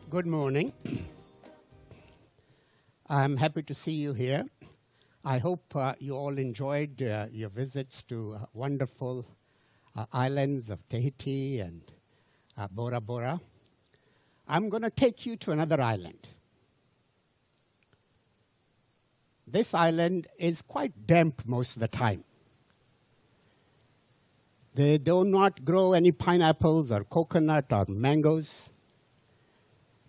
Good morning. I'm happy to see you here. I hope you all enjoyed your visits to wonderful islands of Tahiti and Bora Bora. I'm going to take you to another island. This island is quite damp most of the time. They do not grow any pineapples or coconut or mangoes.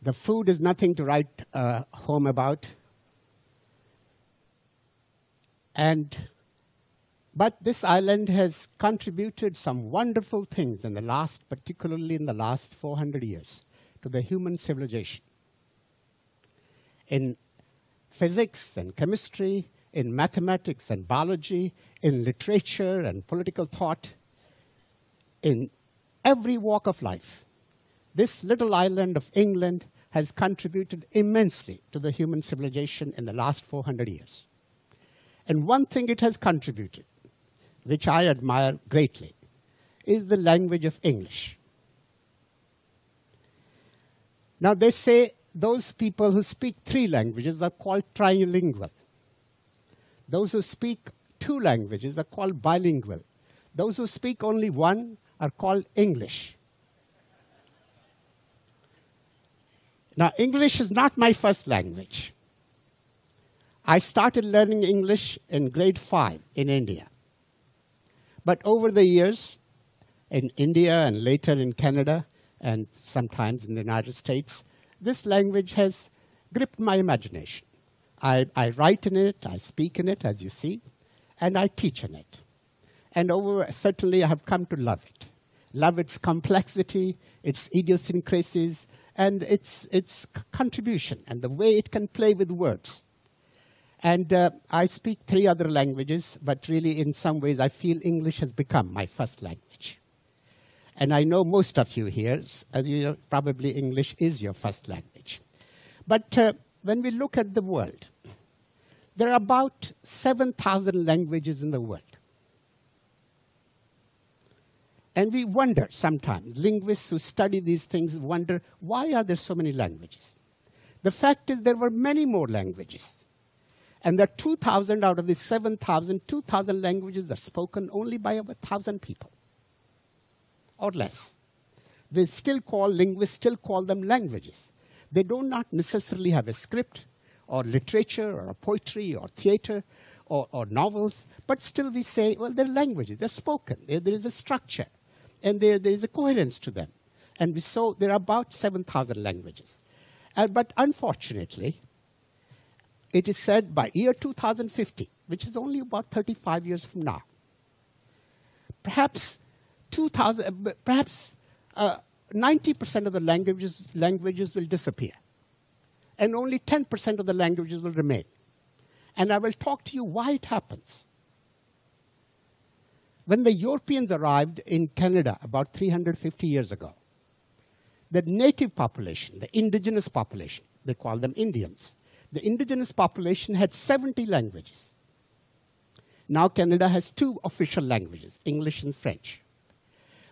The food is nothing to write home about. But this island has contributed some wonderful things particularly in the last 400 years, to the human civilization. In physics and chemistry, in mathematics and biology, in literature and political thought, in every walk of life. This little island of England has contributed immensely to the human civilization in the last 400 years. And one thing it has contributed, which I admire greatly, is the language of English. Now they say those people who speak 3 languages are called trilingual. Those who speak 2 languages are called bilingual. Those who speak only 1 are called English. Now, English is not my first language. I started learning English in grade 5 in India. But over the years, in India and later in Canada and sometimes in the United States, this language has gripped my imagination. I write in it, I speak in it, as you see, and I teach in it. And certainly I have come to love it. Love its complexity, its idiosyncrasies, and its contribution, and the way it can play with words. And I speak 3 other languages, but really in some ways I feel English has become my first language. And I know most of you here, probably English is your first language. But when we look at the world, there are about 7,000 languages in the world. And we wonder sometimes, linguists who study these things wonder, why are there so many languages? The fact is there were many more languages. And there are 2,000 out of the 7,000, 2,000 languages are spoken only by about 1,000 people, or less. Linguists still call them languages. They do not necessarily have a script, or literature, or poetry, or theater, or novels, but still we say, well, they're languages, they're spoken, there is a structure. And there is a coherence to them. And so there are about 7,000 languages. But unfortunately, it is said by year 2050, which is only about 35 years from now, perhaps 90% of the languages will disappear. And only 10% of the languages will remain. And I will talk to you why it happens. When the Europeans arrived in Canada about 350 years ago, the native population, the indigenous population, they call them Indians, the indigenous population had 70 languages. Now Canada has 2 official languages, English and French.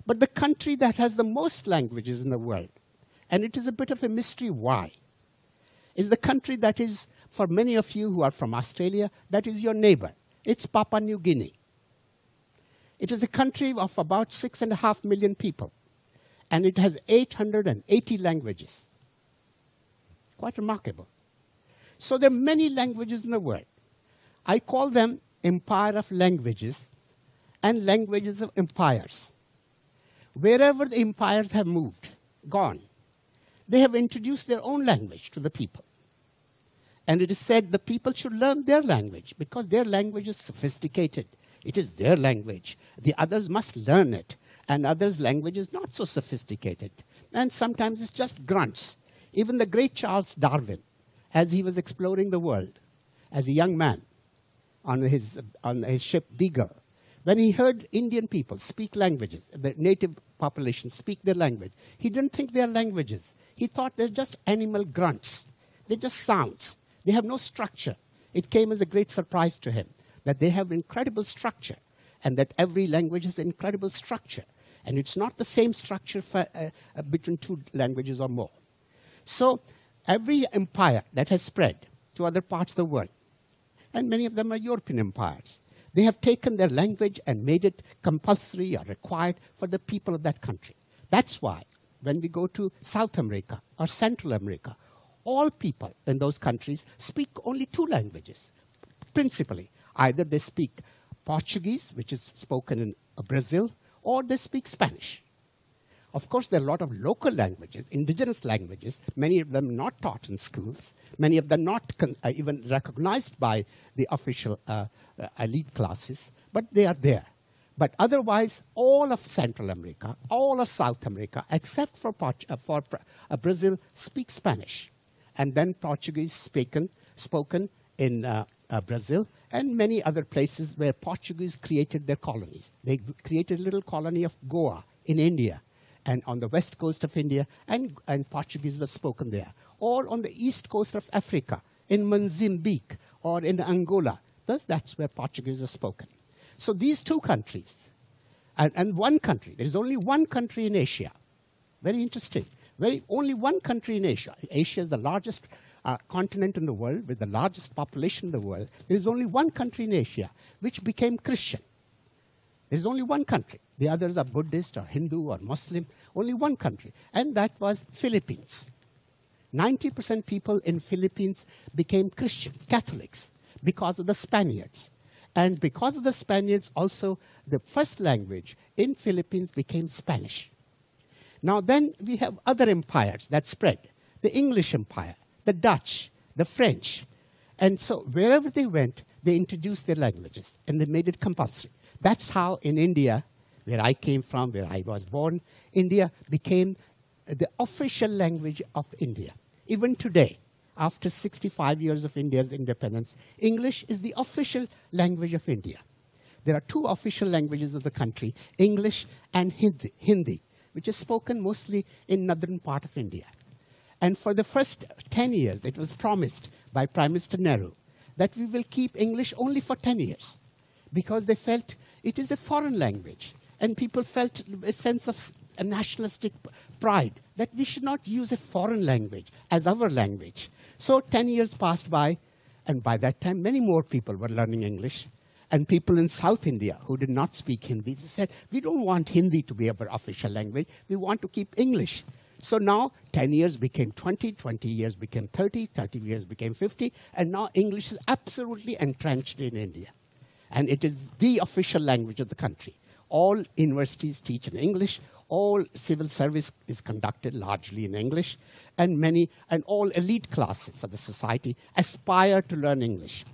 But the country that has the most languages in the world, and it is a bit of a mystery why, is the country that is, for many of you who are from Australia, that is your neighbor. It's Papua New Guinea. It is a country of about 6.5 million people, and it has 880 languages. Quite remarkable. So there are many languages in the world. I call them empire of languages and languages of empires. Wherever the empires have gone, they have introduced their own language to the people. And it is said the people should learn their language because their language is sophisticated. It is their language. The others must learn it. And others' language is not so sophisticated. And sometimes it's just grunts. Even the great Charles Darwin, as he was exploring the world as a young man on his ship Beagle, when he heard Indian people speak languages, the native population speak their language, he didn't think they are languages. He thought they're just animal grunts. They're just sounds. They have no structure. It came as a great surprise to him that they have incredible structure and that every language has incredible structure. And it's not the same structure between 2 languages or more. So every empire that has spread to other parts of the world, and many of them are European empires, they have taken their language and made it compulsory or required for the people of that country. That's why when we go to South America or Central America, all people in those countries speak only two languages, principally. Either they speak Portuguese, which is spoken in Brazil, or they speak Spanish. Of course, there are a lot of local languages, indigenous languages, many of them not taught in schools, many of them not even recognized by the official elite classes, but they are there. But otherwise, all of Central America, all of South America, except for Brazil, speak Spanish. And then Portuguese spoken in Brazil and many other places where Portuguese created their colonies. They created a little colony of Goa in India, and on the west coast of India, and Portuguese was spoken there. Or on the east coast of Africa, in Mozambique or in Angola, that's where Portuguese is spoken. So these two countries, and one country, there is only one country in Asia. Very interesting. Only one country in Asia. Asia is the largest continent in the world with the largest population in the world. There is only one country in Asia which became Christian. There is only one country. The others are Buddhist or Hindu or Muslim. Only one country. And that was Philippines. 90% people in Philippines became Christians, Catholics, because of the Spaniards. And because of the Spaniards, also the first language in Philippines became Spanish. Now then we have other empires that spread. The English Empire, the Dutch, the French. And so wherever they went, they introduced their languages and they made it compulsory. That's how in India, where I came from, where I was born, India became the official language of India. Even today, after 65 years of India's independence, English is the official language of India. There are two official languages of the country, English and Hindi, which is spoken mostly in northern part of India. And for the first 10 years, it was promised by Prime Minister Nehru that we will keep English only for 10 years because they felt it is a foreign language. And people felt a sense of a nationalistic pride that we should not use a foreign language as our language. So 10 years passed by, and by that time, many more people were learning English. And people in South India who did not speak Hindi, they said, we don't want Hindi to be our official language. We want to keep English. So now 10 years became 20, 20 years became 30, 30 years became 50, and now English is absolutely entrenched in India. And it is the official language of the country. All universities teach in English. All civil service is conducted largely in English. And all elite classes of the society aspire to learn English.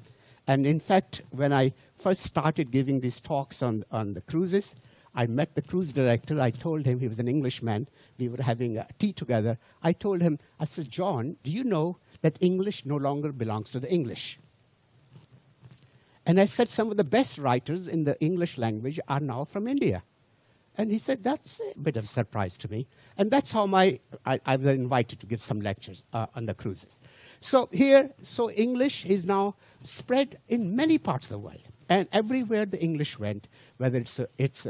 And in fact, when I first started giving these talks on the cruises, I met the cruise director. I told him, he was an Englishman. We were having a tea together. I told him, I said, John, do you know that English no longer belongs to the English? And I said, some of the best writers in the English language are now from India. And he said, that's a bit of a surprise to me. And that's how I was invited to give some lectures on the cruises. So English is now spread in many parts of the world. And everywhere the English went, whether it's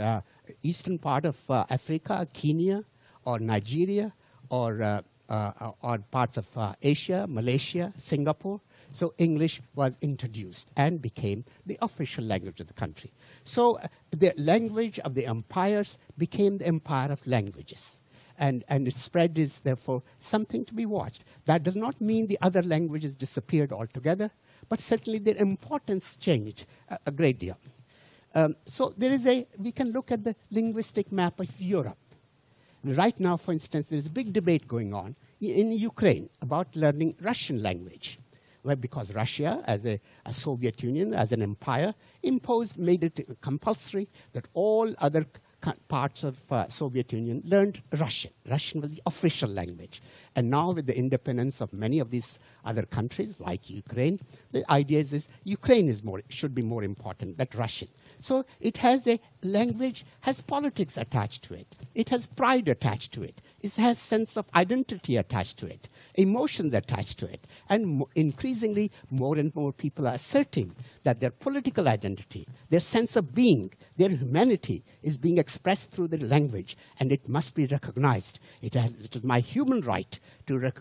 eastern part of Africa, Kenya, or Nigeria, or parts of Asia, Malaysia, Singapore. So English was introduced and became the official language of the country. So the language of the empires became the empire of languages. And its spread is therefore something to be watched. That does not mean the other languages disappeared altogether, but certainly their importance changed a great deal. So we can look at the linguistic map of Europe. Right now, for instance, there's a big debate going on in Ukraine about learning Russian language. Well, because Russia, as a Soviet Union, as an empire, made it compulsory that all other parts of Soviet Union learned Russian. Russian was the official language. And now with the independence of many of these other countries, like Ukraine, the idea is Ukraine should be more important than Russian. So it has language has politics attached to it. It has pride attached to it. It has sense of identity attached to it, emotions attached to it. And increasingly, more and more people are asserting that their political identity, their sense of being, their humanity is being expressed through the language, and it must be recognized. It is my human right to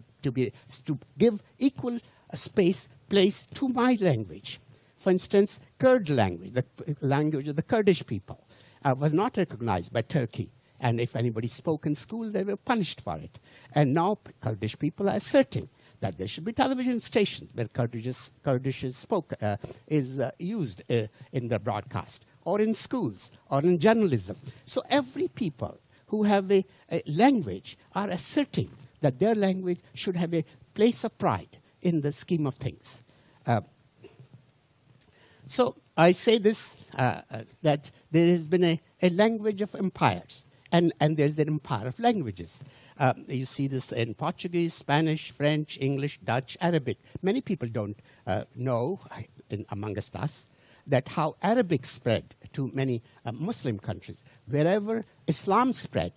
give equal space, place to my language. For instance, Kurd language, the language of the Kurdish people, was not recognized by Turkey. And if anybody spoke in school, they were punished for it. And now Kurdish people are asserting that there should be television stations where Kurdish is used in the broadcast, or in schools, or in journalism. So every people who have a language are asserting that their language should have a place of pride in the scheme of things. So I say this, that there has been a language of empires, and there's an empire of languages. You see this in Portuguese, Spanish, French, English, Dutch, Arabic. Many people don't know, amongst us, that how Arabic spread to many Muslim countries. Wherever Islam spread,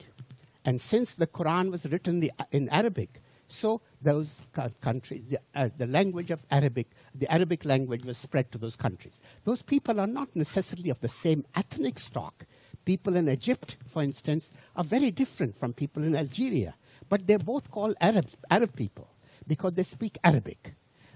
and since the Quran was written in Arabic, so those countries, the language of Arabic, the Arabic language was spread to those countries. Those people are not necessarily of the same ethnic stock. People in Egypt, for instance, are very different from people in Algeria. But they're both called Arab people because they speak Arabic.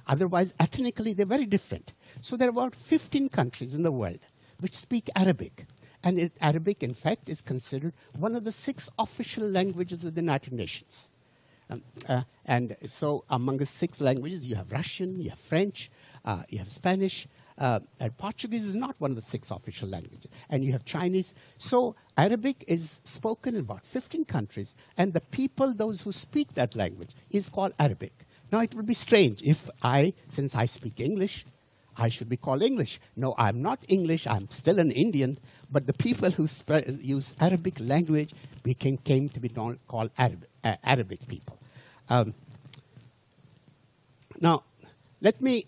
Otherwise, ethnically, they're very different. So there are about 15 countries in the world which speak Arabic. And Arabic, in fact, is considered one of the 6 official languages of the United Nations. And so among the 6 languages, you have Russian, you have French, you have Spanish, and Portuguese is not one of the 6 official languages. And you have Chinese. So Arabic is spoken in about 15 countries, and the people, those who speak that language, is called Arabic. Now, it would be strange if since I speak English, I should be called English. No, I'm not English. I'm still an Indian. But the people who use Arabic language came to be called Arabic people. Now, let me,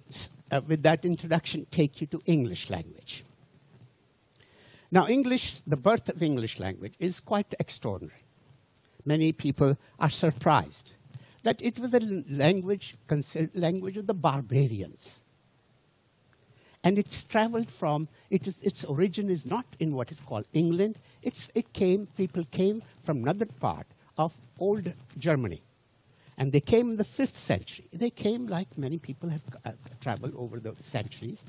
with that introduction, take you to English language. Now, English, the birth of English language is quite extraordinary. Many people are surprised that it was a language considered language of the barbarians. And it's traveled from, its origin is not in what is called England. People came from another part of old Germany. And they came in the 5th century. They came like many people have traveled over the centuries,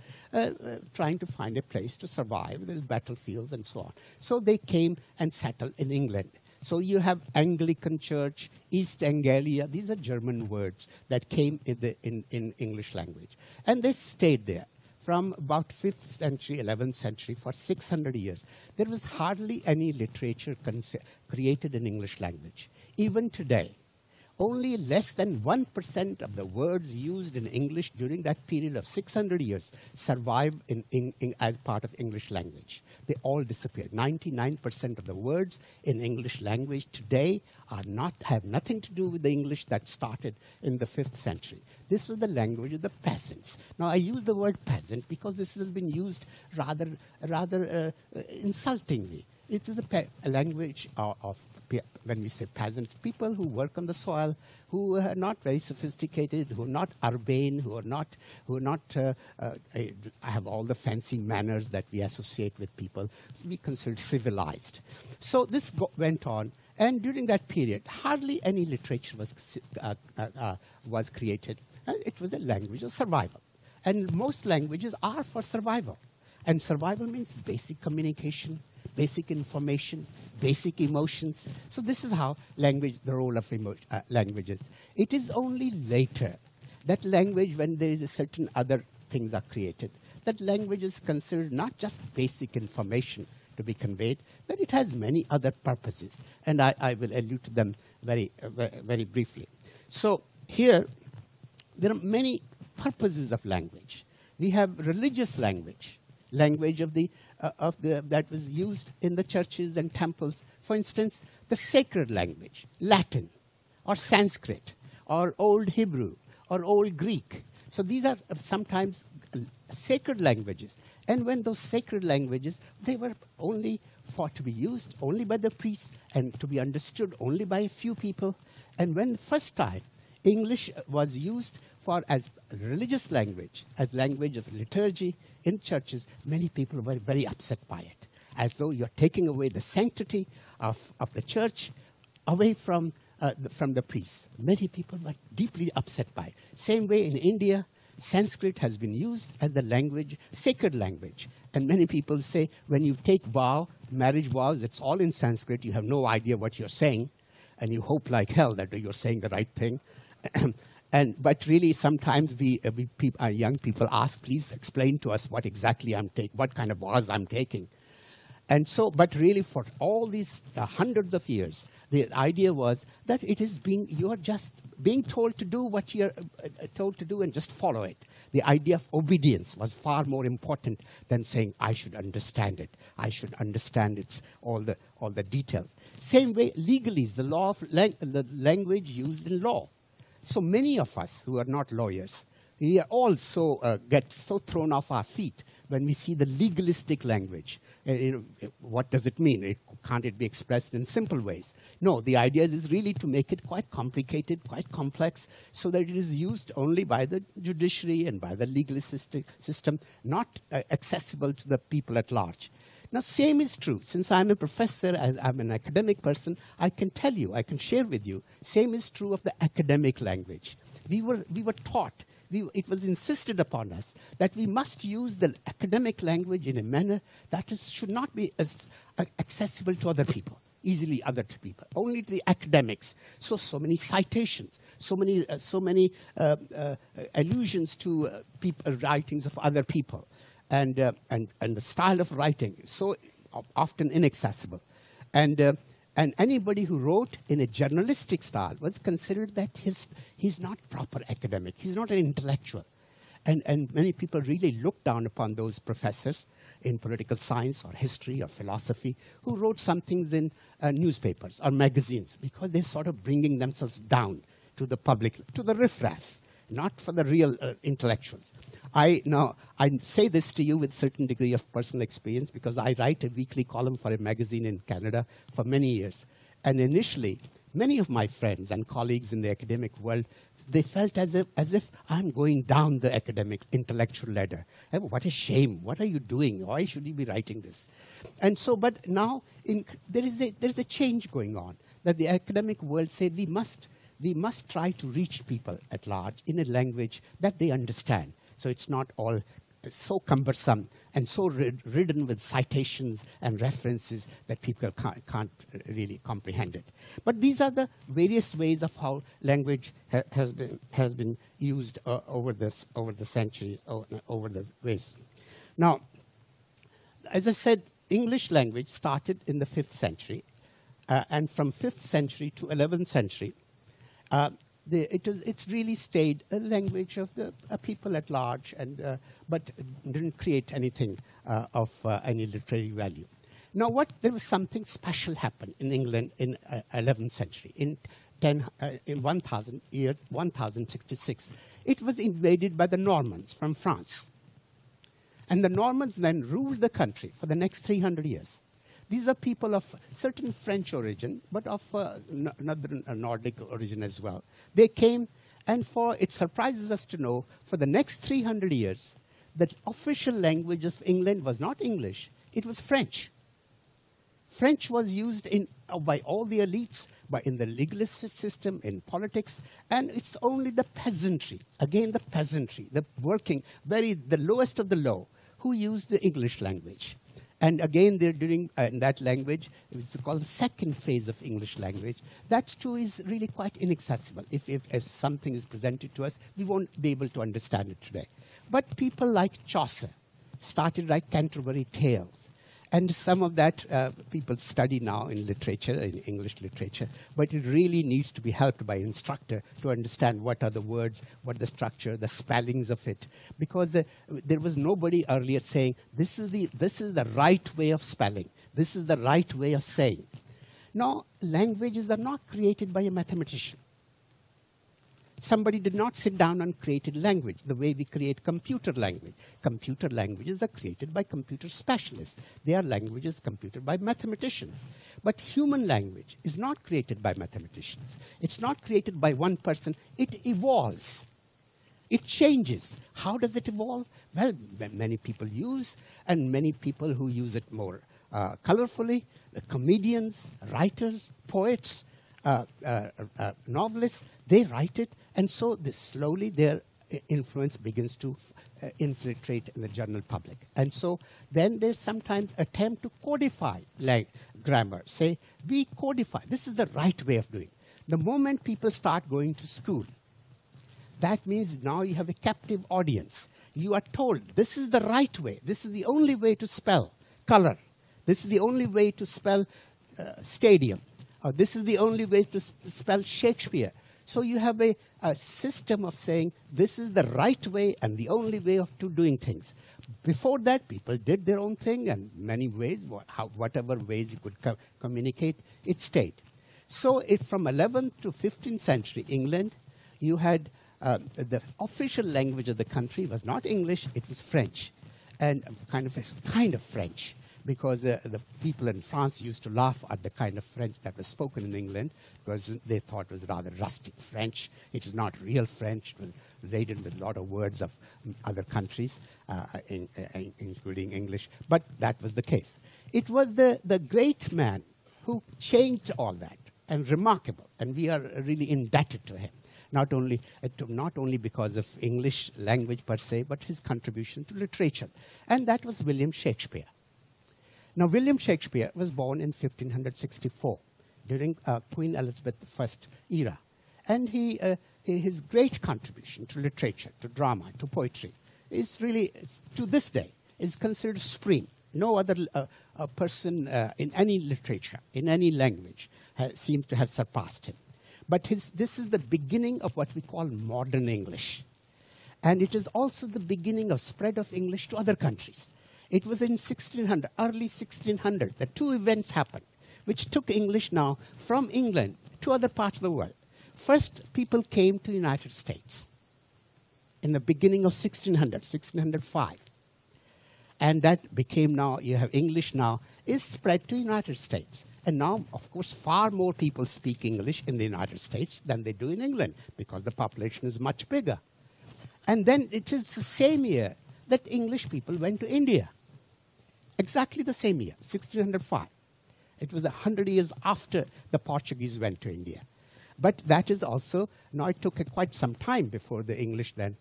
trying to find a place to survive, the battlefields and so on. So they came and settled in England. So you have Anglican Church, East Anglia. These are German words that came in English language. And they stayed there from about 5th century, 11th century, for 600 years. There was hardly any literature created in English language. Even today, only less than 1% of the words used in English during that period of 600 years survive as part of English language. They all disappeared. 99% of the words in English language today have nothing to do with the English that started in the 5th century. This was the language of the peasants. Now, I use the word peasant because this has been used rather insultingly. It is a language of, when we say peasants, people who work on the soil, who are not very sophisticated, who are not urbane, who have all the fancy manners that we associate with people. So we consider civilized. So this went on, and during that period, hardly any literature was created. It was a language of survival. And most languages are for survival. And survival means basic communication, basic information, basic emotions. So this is how the role of languages. It is only later that language, when there is a certain other things are created, that language is considered not just basic information to be conveyed, but it has many other purposes. And I will allude to them very, very briefly. So here, there are many purposes of language. We have religious language, language that was used in the churches and temples. For instance, the sacred language, Latin, or Sanskrit, or Old Hebrew, or Old Greek. So these are sometimes sacred languages. And when those sacred languages, they were only for to be used only by the priests and to be understood only by a few people. And when the first time English was used for as religious language, as language of liturgy in churches, many people were very upset by it, as though you're taking away the sanctity of the church away from the priests. Many people were deeply upset by it. Same way in India, Sanskrit has been used as the language, sacred language. And many people say when you take marriage vows, it's all in Sanskrit. You have no idea what you're saying, and you hope like hell that you're saying the right thing. But really, sometimes our young people ask, please explain to us what exactly what kind of vows I'm taking. And so, but really for all these hundreds of years, the idea was that you're just being told to do what you're told to do and just follow it. The idea of obedience was far more important than saying, I should understand it. I should understand all the details. Same way, legalese, the language used in law. So many of us who are not lawyers, we are also get so thrown off our feet when we see the legalistic language. What does it mean? Can't it be expressed in simple ways? No, the idea is really to make it quite complicated, quite complex, so that it is used only by the judiciary and by the legalistic system, not accessible to the people at large. Now, same is true. Since I'm a professor, I'm an academic person, I can tell you, I can share with you, same is true of the academic language. We were taught, it was insisted upon us that we must use the academic language in a manner that should not be as accessible to other people, easily other people, only to the academics. So many citations, so many allusions to writings of other people. And the style of writing is so often inaccessible. And anybody who wrote in a journalistic style was considered that he's not proper academic, he's not an intellectual. And many people really looked down upon those professors in political science or history or philosophy who wrote some things in newspapers or magazines, because they're sort of bringing themselves down to the public, to the riffraff, not for the real intellectuals. I say this to you with a certain degree of personal experience, because I write a weekly column for a magazine in Canada for many years. And initially, many of my friends and colleagues in the academic world, they felt as if I'm going down the academic intellectual ladder. What a shame. What are you doing? Why should you be writing this? And so, but now there is a change going on, that the academic world say we must try to reach people at large in a language that they understand. So it's not all so cumbersome and so ridden with citations and references that people can't really comprehend it. But these are the various ways of how language has been used over the centuries, over the ways. Now, as I said, English language started in the 5th century, and from 5th century to 11th century, it really stayed a language of the people at large, but didn't create anything of any literary value. Now, there was something special happened in England in 11th century, in 1066. It was invaded by the Normans from France. And the Normans then ruled the country for the next 300 years. These are people of certain French origin, but of northern Nordic origin as well. They came, and it surprises us to know, for the next 300 years, the official language of England was not English, it was French. French was used by all the elites, in the legalist system, in politics, and it's only the peasantry, again the peasantry, the working, the lowest of the low, who used the English language. And again, they're doing in that language, it's called the second phase of English language. That too is really quite inaccessible. If something is presented to us, we won't be able to understand it today. But people like Chaucer started to write Canterbury Tales. And some of that people study now in literature, in English literature. But it really needs to be helped by an instructor to understand what are the words, what the structure, the spellings of it. Because there was nobody earlier saying, this is the right way of spelling. This is the right way of saying. Now, languages are not created by a mathematician. somebody did not sit down and create language the way we create computer language. Computer languages are created by computer specialists. They are languages computed by mathematicians. But human language is not created by mathematicians. It's not created by one person. It evolves. It changes. How does it evolve? Well, many people use, and many people who use it more colorfully, comedians, writers, poets, novelists, they write it, and so slowly their influence begins to infiltrate in the general public. And so then they sometimes attempt to codify grammar, say, we codify. This is the right way of doing it. The moment people start going to school, that means now you have a captive audience. You are told this is the right way. This is the only way to spell color. This is the only way to spell stadium. Or this is the only way to spell Shakespeare. So you have a system of saying this is the right way and the only way of doing things. Before that, people did their own thing, and many ways, whatever ways you could communicate, it stayed. So from 11th to 15th century England, you had the official language of the country was not English, it was French, and kind of French, because the people in France used to laugh at the kind of French that was spoken in England, because they thought it was rather rustic French. It is not real French. It was laden with a lot of words of other countries, including English, but that was the case. It was the great man who changed all that, and remarkable, and we are really indebted to him. Not only because of English language per se, but his contribution to literature. And that was William Shakespeare. Now, William Shakespeare was born in 1564 during Queen Elizabeth I era. And his great contribution to literature, to drama, to poetry, is really, to this day, is considered supreme. No other person in any literature, in any language, seems to have surpassed him. But this is the beginning of what we call modern English. And it is also the beginning of spread of English to other countries. It was in 1600, early 1600, that two events happened, which took English now from England to other parts of the world. First, people came to the United States in the beginning of 1605. And that became now, you have English now, is spread to the United States. And now, of course, far more people speak English in the United States than they do in England, because the population is much bigger. And then it is the same year that English people went to India. Exactly the same year, 1605. It was 100 years after the Portuguese went to India. But that is also, now it took quite some time before the English then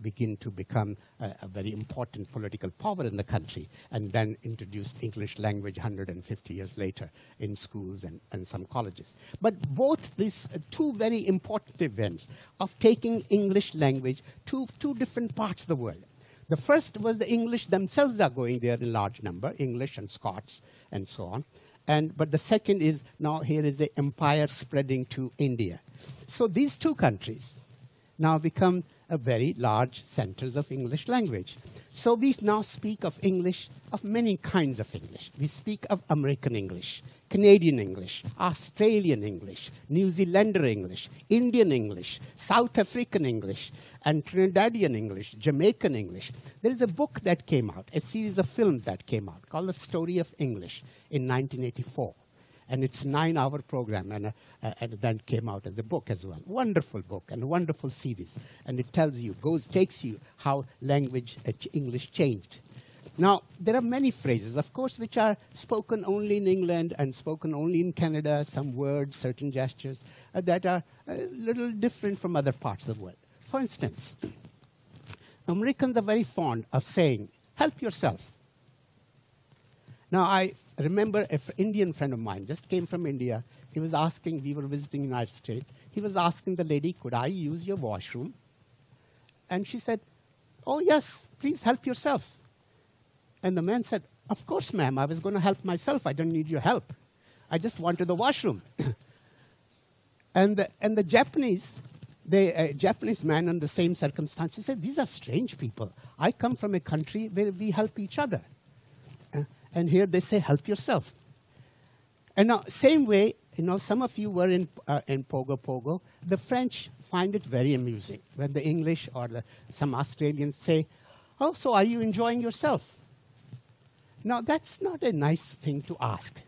begin to become a very important political power in the country, and then introduced English language 150 years later in schools and some colleges. But both these two very important events of taking English language to two different parts of the world. The first was the English themselves are going there in large number, English and Scots and so on. But the second is, now here is the empire spreading to India. So these two countries now become very large centers of English language. So we now speak of English, of many kinds of English. We speak of American English, Canadian English, Australian English, New Zealander English, Indian English, South African English, and Trinidadian English, Jamaican English. There is a book that came out, a series of films that came out, called The Story of English in 1984. And it's a 9-hour program, and then came out as a book as well. Wonderful book and a wonderful series. And it tells you, takes you how language, English changed. Now, there are many phrases, of course, which are spoken only in England and spoken only in Canada, some words, certain gestures, that are a little different from other parts of the world. For instance, Americans are very fond of saying, help yourself. Now, I remember an Indian friend of mine just came from India. He was asking, we were visiting the United States. He was asking the lady, could I use your washroom? And she said, oh, yes, please help yourself. And the man said, of course, ma'am, I was going to help myself. I don't need your help. I just wanted the washroom. and the Japanese, the Japanese man in the same circumstances said, these are strange people. I come from a country where we help each other. And here they say, help yourself. And now, same way, some of you were in Pogo Pogo. The French find it very amusing when the English or some Australians say, "Oh, so are you enjoying yourself?" Now, that's not a nice thing to ask,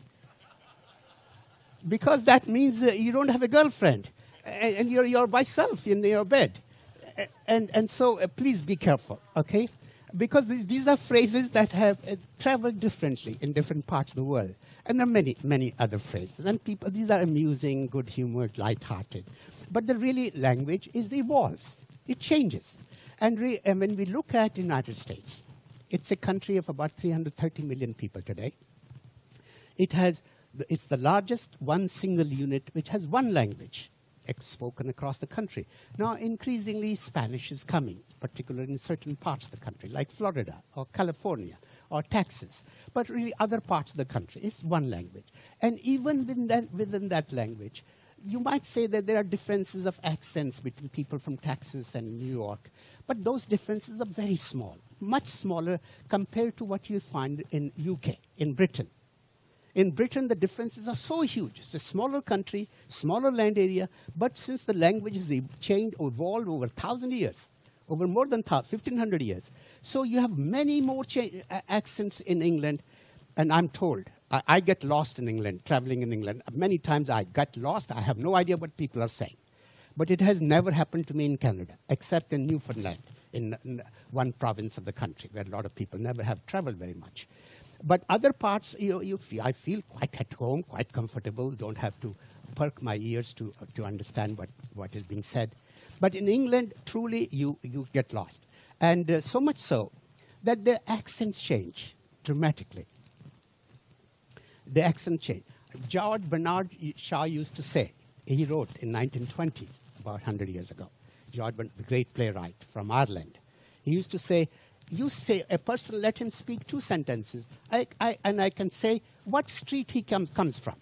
because that means you don't have a girlfriend, and you're by yourself in your bed. And so please be careful, okay? Because these are phrases that have traveled differently in different parts of the world. And there are many, many other phrases. And these are amusing, good-humored, light-hearted. But the really language evolves. It changes. And when we look at the United States, it's a country of about 330 million people today. It's the largest one single unit which has one language spoken across the country. Now, increasingly, Spanish is coming, particularly in certain parts of the country, like Florida or California or Texas. But really, other parts of the country, it's one language. And even within that language, you might say that there are differences of accents between people from Texas and New York. But those differences are very small, much smaller compared to what you find in UK, in Britain. In Britain, the differences are so huge. It's a smaller country, smaller land area, but since the language has changed, evolved over 1,000 years, over more than 1,500 years, so you have many more accents in England, and I'm told, I get lost in England, traveling in England. Many times I get lost. I have no idea what people are saying. But it has never happened to me in Canada, except in Newfoundland, in one province of the country, where a lot of people never have traveled very much. But other parts, I feel quite at home, quite comfortable, don't have to perk my ears to understand what is being said. But in England, truly, you get lost. And so much so that the accents change dramatically. The accent change. George Bernard Shaw used to say, he wrote in 1920s, about 100 years ago, George Bernard, the great playwright from Ireland. He used to say, you say a person, let him speak 2 sentences, and I can say what street he comes from.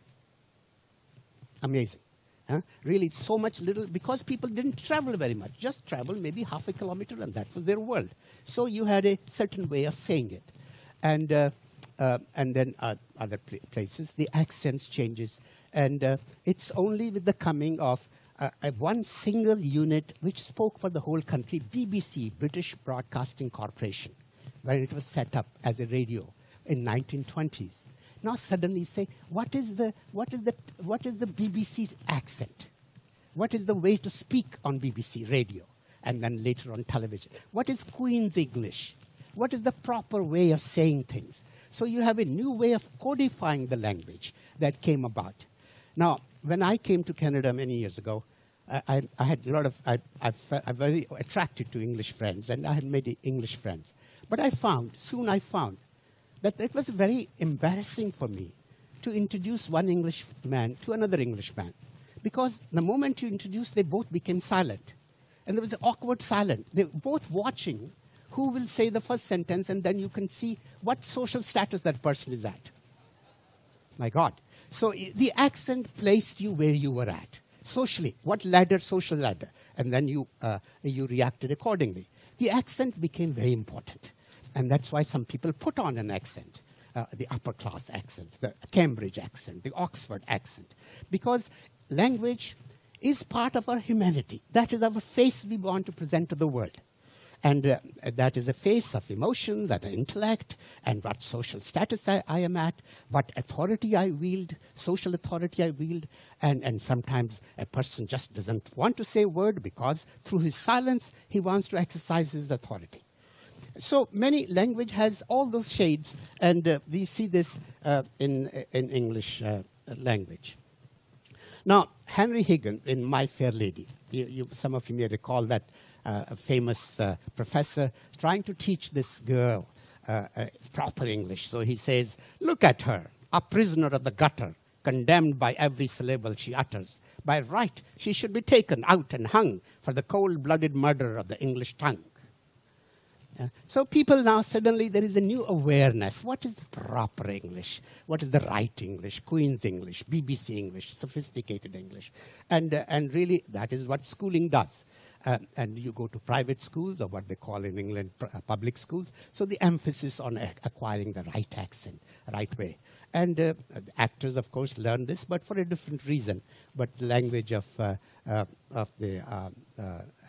Amazing. Huh? Really, it's so much little, because people didn't travel very much, just travel maybe half a kilometer, and that was their world. So you had a certain way of saying it. And then other places, the accents changes. And it's only with the coming of one single unit which spoke for the whole country, BBC, British Broadcasting Corporation, when it was set up as a radio in 1920s. Now suddenly say, what is the BBC accent? What is the way to speak on BBC radio, and then later on television? What is Queen's English? What is the proper way of saying things? So you have a new way of codifying the language that came about. Now, when I came to Canada many years ago, I had a lot of, I'm very attracted to English friends, and I had made English friends. But soon I found, that it was very embarrassing for me to introduce one Englishman to another Englishman. Because the moment you introduced, they both became silent. And there was an awkward silence. They were both watching who will say the first sentence, and then you can see what social status that person is at. My God. So the accent placed you where you were at. Socially, what ladder, social ladder. And then you reacted accordingly. The accent became very important. And that's why some people put on an accent, the upper class accent, the Cambridge accent, the Oxford accent. Because language is part of our humanity. That is our face we want to present to the world. And that is a face of emotion, that intellect, and what social status I am at, what authority I wield, social authority I wield. And sometimes a person just doesn't want to say a word because through his silence, he wants to exercise his authority. So many language has all those shades, and we see this in English language. Now, Henry Higgin in My Fair Lady, some of you may recall that a famous professor trying to teach this girl proper English. So he says, look at her, a prisoner of the gutter, condemned by every syllable she utters. By right, she should be taken out and hung for the cold-blooded murder of the English tongue. So people now, suddenly there is a new awareness. What is proper English? What is the right English? Queen's English, BBC English, sophisticated English. And really, that is what schooling does. And you go to private schools, or what they call in England public schools. So the emphasis on acquiring the right accent, right way. And actors, of course, learn this, but for a different reason. But the language of the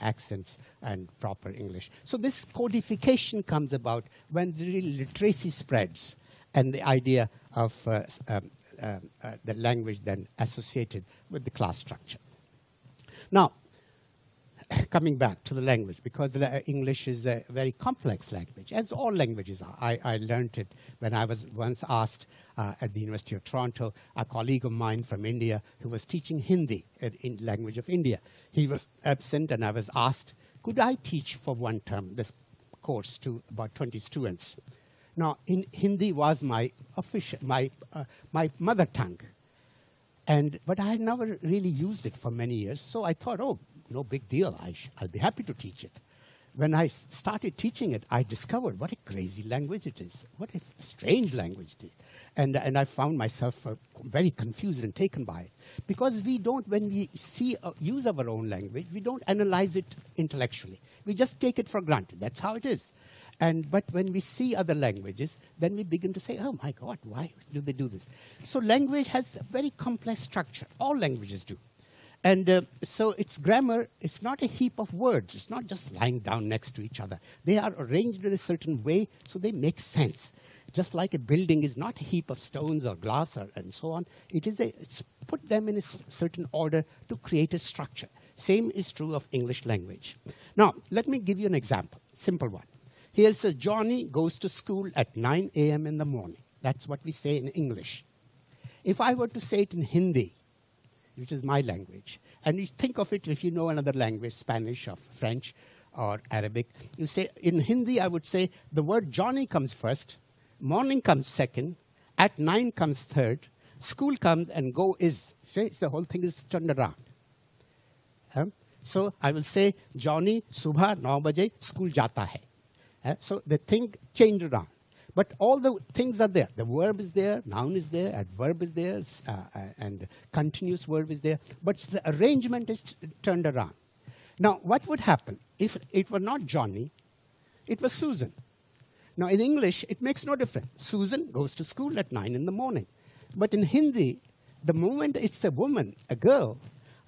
accents and proper English. So this codification comes about when the real literacy spreads and the idea of the language then associated with the class structure. Now, coming back to the language, because English is a very complex language, as all languages are. I learned it when I was once asked at the University of Toronto, a colleague of mine from India who was teaching Hindi, in language of India. He was absent, and I was asked, could I teach for one term this course to about 20 students? Now, Hindi was my mother tongue, but I had never really used it for many years. So I thought, oh, no big deal. I'll be happy to teach it. When I started teaching it, I discovered what a crazy language it is. What a strange language it is. And I found myself very confused and taken by it. Because we don't, when we use our own language, we don't analyze it intellectually. We just take it for granted. That's how it is. But when we see other languages, then we begin to say, oh my God, why do they do this? So language has a very complex structure. All languages do. And so its grammar is not a heap of words. It's not just lying down next to each other. They are arranged in a certain way so they make sense. Just like a building is not a heap of stones or glass and so on. It's put them in a certain order to create a structure. Same is true of English language. Now, let me give you an example, simple one. Here it says, Johnny goes to school at 9 a.m. in the morning. That's what we say in English. If I were to say it in Hindi, which is my language, and you think of it if you know another language, Spanish or French or Arabic, you say, in Hindi I would say, the word Johnny comes first, morning comes second, at 9 comes third, school comes and go is. See, the whole thing is turned around. So I will say, Johnny, subha 9 baje, school jata hai. So the thing changed around. But all the things are there. The verb is there, noun is there, adverb is there, and continuous verb is there. But the arrangement is turned around. Now, what would happen if it were not Johnny, it was Susan? Now, in English, it makes no difference. Susan goes to school at 9 in the morning. But in Hindi, the moment it's a woman, a girl,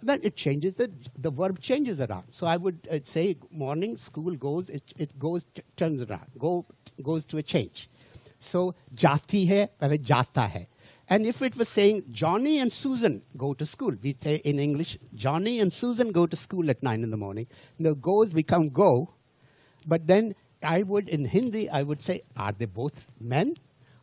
then it changes, the verb changes around. So I would say morning, school goes, it goes, turns around, goes to a change. So, jati hai, pehle jata hai. And if it was saying Johnny and Susan go to school, we say in English, Johnny and Susan go to school at 9 in the morning. The goes become go. But then in Hindi, I would say, are they both men?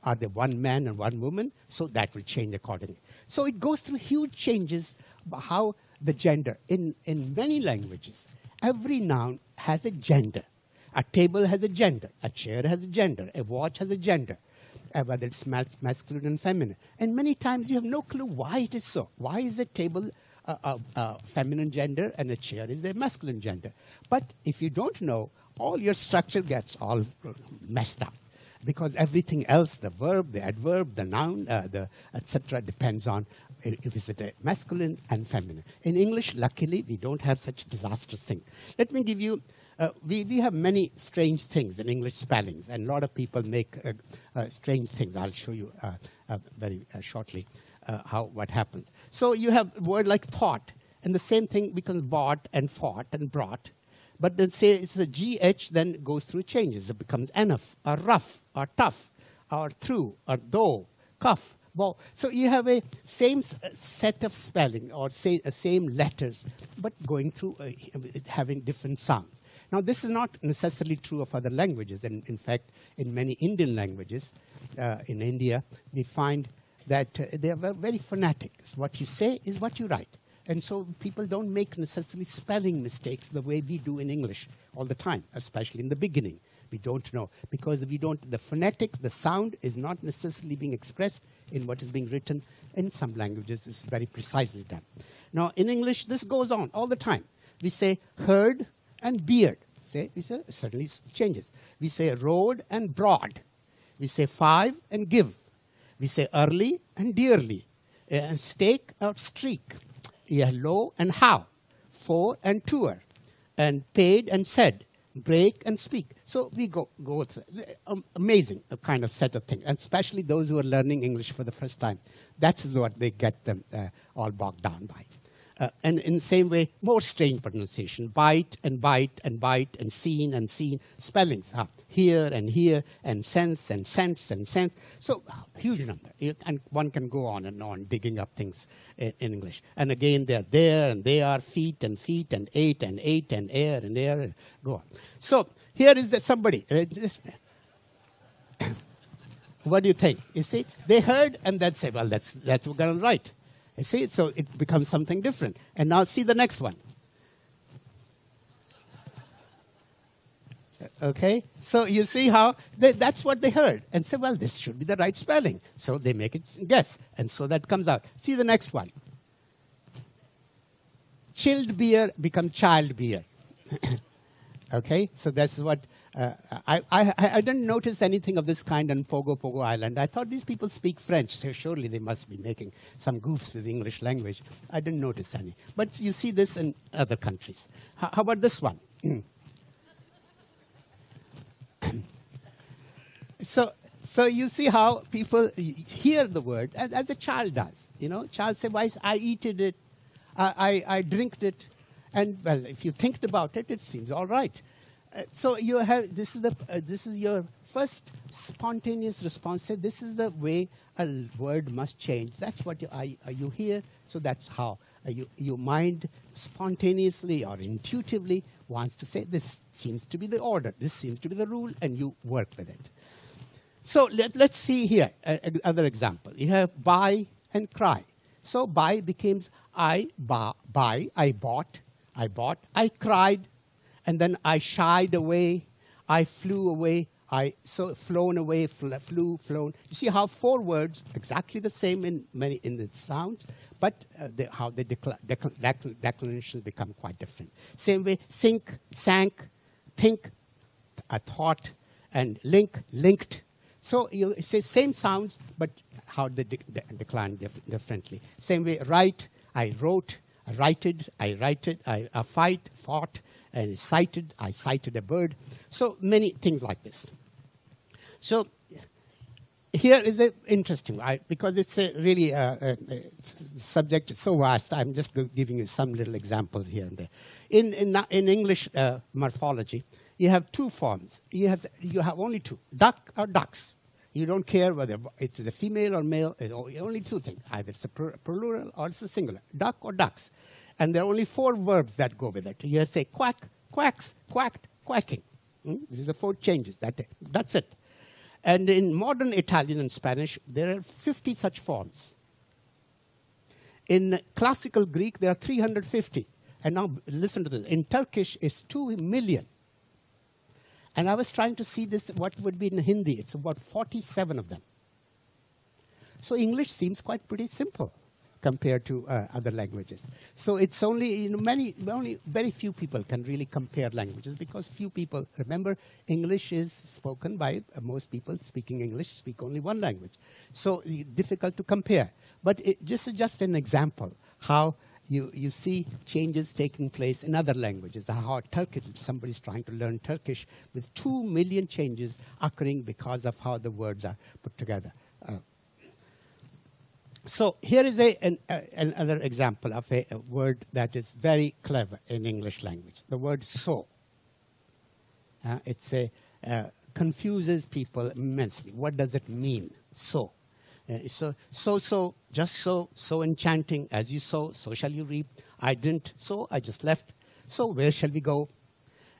Are they one man and one woman? So that will change accordingly. So it goes through huge changes about how the gender, in many languages, every noun has a gender. A table has a gender, a chair has a gender, a watch has a gender, whether it's masculine and feminine. And many times you have no clue why it is so. Why is a table a feminine gender and a chair is a masculine gender? But if you don't know, all your structure gets all messed up. Because everything else, the verb, the adverb, the noun, etc., depends on if it's a masculine and feminine. In English, luckily, we don't have such disastrous things. Let me give you, we have many strange things in English spellings, and a lot of people make strange things. I'll show you very shortly what happens. So you have a word like thought, and the same thing becomes bought and fought and brought. But then say it's a GH, then goes through changes. It becomes enough, or rough, or tough, or through, or though, cuff, bow. So you have a same set of spelling, or same letters, but going through, having different sounds. Now, this is not necessarily true of other languages. And in fact, in many Indian languages, in India, we find that they are very phonetic. What you say is what you write. And so people don't make necessarily spelling mistakes the way we do in English all the time, especially in the beginning. We don't know, because the phonetics, the sound is not necessarily being expressed in what is being written. In some languages, it's very precisely done. Now, in English, this goes on all the time. We say herd and beard. It certainly changes. We say road and broad. We say five and give. We say early and dearly. Stake or streak. Low and how, for and tour, and paid and said, break and speak. So we go through. Amazing kind of set of things, and especially those who are learning English for the first time. That is what they get them all bogged down by. And in the same way, more strange pronunciation. Bite and bite and bite and seen, spellings. Here and sense and sense and sense. So huge number. And one can go on and on digging up things in English. And again, they're there and they are feet and eight and air and air. Go on. So here is somebody. What do you think? You see, they heard and then say, well, that's what we're going to write. You see, so it becomes something different. And now see the next one. Okay, so you see how that's what they heard and say, well, this should be the right spelling. So they make it guess, and so that comes out. See the next one. Chilled beer become child beer. Okay, so that's what I didn't notice anything of this kind on Pogo Island. I thought these people speak French, so surely they must be making some goofs with the English language. I didn't notice any. But you see this in other countries. How about this one? So you see how people hear the word as a child does. You know, child say, "Why I eated it, I drinked it," and well, if you think about it, it seems all right. So you have this is your first spontaneous response. Say, this is the way a word must change. That's what you hear. So that's how your mind spontaneously or intuitively wants to say, this seems to be the order, this seems to be the rule, and you work with it. So let's see here another example. You have buy and cry. So buy becomes buy, I bought, I cried, and then I shied away, I flew away, so flown away, flew, flown. You see how 4 words, exactly the same in the sound, but how the declinations become quite different. Same way, sink, sank, think, a thought, and link, linked. So you say same sounds, but how they decline differently. Same way, write, I wrote, I righted, I fight, fought, and cited, I cited a bird. So many things like this. So here is an interesting, because it's really subject is so vast. I'm just giving you some little examples here and there. In English morphology, you have 2 forms. You have only 2, duck or ducks. You don't care whether it's the female or male. It's only 2 things. Either it's a plural or it's a singular, duck or ducks. And there are only 4 verbs that go with it. You say quack, quacks, quacked, quacking. These are 4 changes. That's it. And in modern Italian and Spanish, there are 50 such forms. In classical Greek, there are 350. And now listen to this. In Turkish, it's 2 million. And I was trying to see this, what would be in Hindi. It's about 47 of them. So English seems quite pretty simple compared to other languages. So it's only, only very few people can really compare languages, because few people, remember, English is spoken by most people speaking English speak only one language. So difficult to compare. But this is just an example how you see changes taking place in other languages. How Turkish, somebody's trying to learn Turkish with 2 million changes occurring because of how the words are put together. So here is another example of a word that is very clever in English language. The word so. It confuses people immensely. What does it mean, so? So, just so enchanting. As you sow, so shall you reap. I didn't sow, I just left. So where shall we go?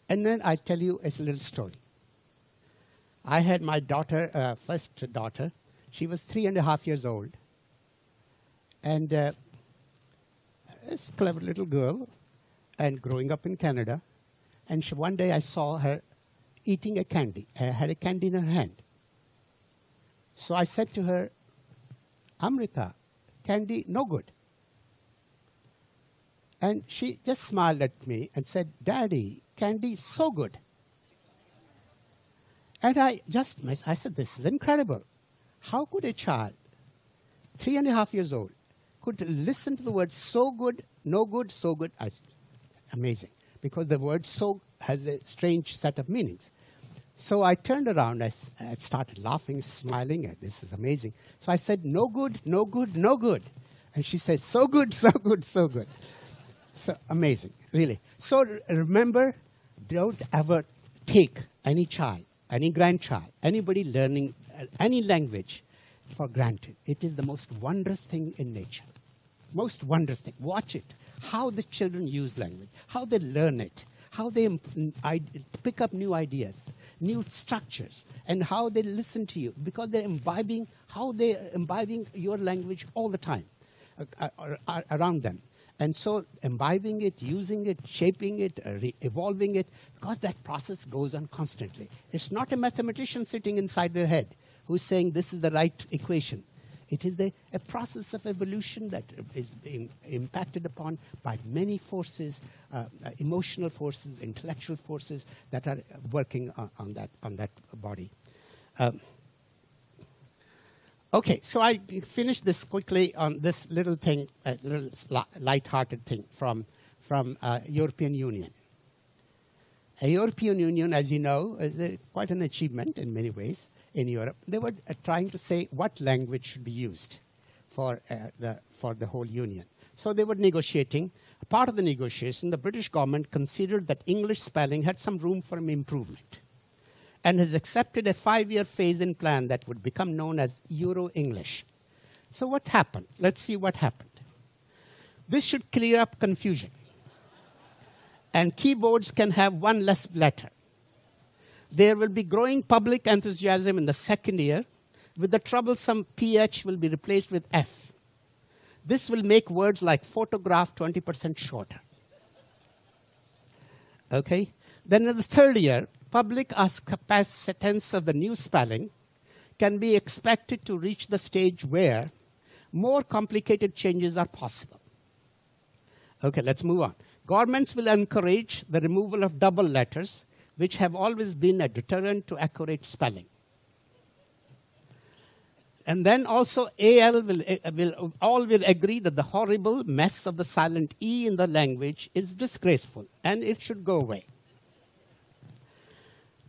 And then I tell you a little story. I had my daughter, first daughter. She was 3.5 years old. And this clever little girl, and growing up in Canada. And one day I saw her eating a candy. Had a candy in her hand. So I said to her, Amrita, candy no good. And she just smiled at me and said, Daddy, candy so good. And I said, this is incredible. How could a child, 3.5 years old, could listen to the word so good, no good, so good? Amazing. Because the word so has a strange set of meanings. So I turned around, I started laughing, smiling, this is amazing. So I said, no good, no good, no good. And she said, so good, so good, so good. So amazing, really. So remember, don't ever take any child, any grandchild, anybody learning any language for granted. It is the most wondrous thing in nature. Most wondrous thing. Watch it. How the children use language, how they learn it, how they pick up new ideas, new structures, and how they listen to you, because they're imbibing, how they're imbibing your language all the time around them. And so imbibing it, using it, shaping it, evolving it, because that process goes on constantly. It's not a mathematician sitting inside their head who's saying this is the right equation. It is a process of evolution that is being impacted upon by many forces, emotional forces, intellectual forces that are working on that body. Okay, so I finished this quickly on this little thing, a little light-hearted thing from European Union. A European Union, as you know, is quite an achievement in many ways in Europe. They were trying to say what language should be used for the whole union. So they were negotiating. Part of the negotiation, the British government considered that English spelling had some room for improvement, and has accepted a 5-year phase-in plan that would become known as Euro-English. So what happened? Let's see what happened. This should clear up confusion. And keyboards can have one less letter. There will be growing public enthusiasm in the second year, with the troublesome PH will be replaced with F. This will make words like photograph 20% shorter. Okay? Then in the third year, public acceptance of the new spelling can be expected to reach the stage where more complicated changes are possible. Okay, let's move on. Governments will encourage the removal of double letters, which have always been a deterrent to accurate spelling. And then also AL will agree that the horrible mess of the silent E in the language is disgraceful, and it should go away.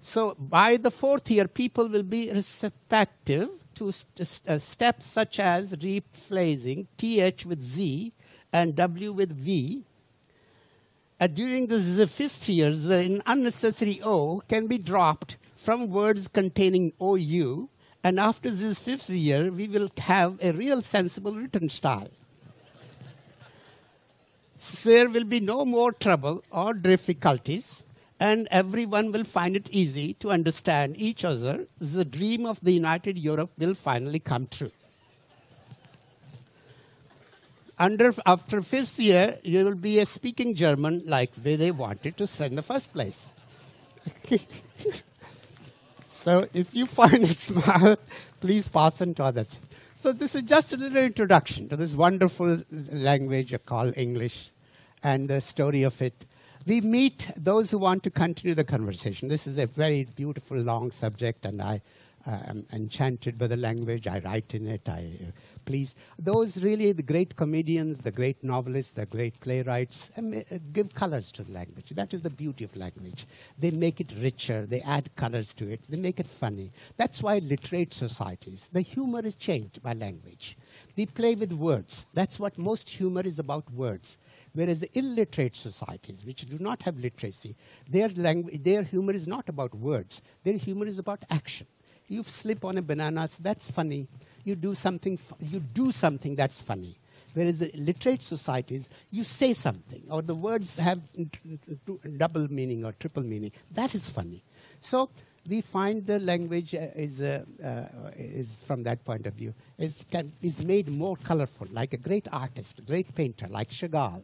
So by the fourth year, people will be receptive to steps such as replacing TH with Z and W with V. During the fifth year, the unnecessary O can be dropped from words containing OU, and after this fifth year, we will have a real sensible written style. So there will be no more trouble or difficulties, and everyone will find it easy to understand each other. The dream of the United Europe will finally come true. After fifth year, you will be speaking German like they wanted to in the first place. So if you find it smart, please pass on to others. So this is just a little introduction to this wonderful language called English and the story of it. We meet those who want to continue the conversation. This is a very beautiful, long subject, and I am enchanted by the language. I write in it. Please, those really, the great comedians, the great novelists, the great playwrights, give colors to the language. That is the beauty of language. They make it richer. They add colors to it. They make it funny. That's why literate societies, the humor is changed by language. We play with words. That's what most humor is about, words. Whereas the illiterate societies, which do not have literacy, their humor is not about words. Their humor is about action. You slip on a banana, so that's funny. You do something that's funny. Whereas the literate societies, you say something, or the words have double meaning or triple meaning. That is funny. So we find the language is from that point of view, is made more colorful, like a great artist, a great painter, like Chagall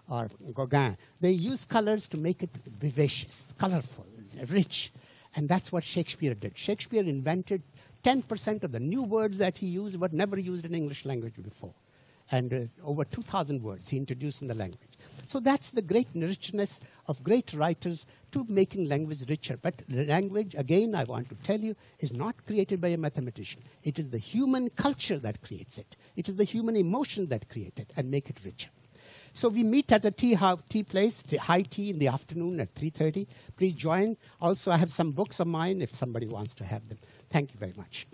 or Gauguin. They use colors to make it vivacious, colorful, rich. And that's what Shakespeare did. Shakespeare invented 10% of the new words that he used were never used in English language before. And over 2,000 words he introduced in the language. So that's the great richness of great writers to making language richer. But language, again, I want to tell you, is not created by a mathematician. It is the human culture that creates it. It is the human emotion that creates it and make it richer. So we meet at the tea place, high tea in the afternoon at 3:30. Please join. Also, I have some books of mine if somebody wants to have them. Thank you very much.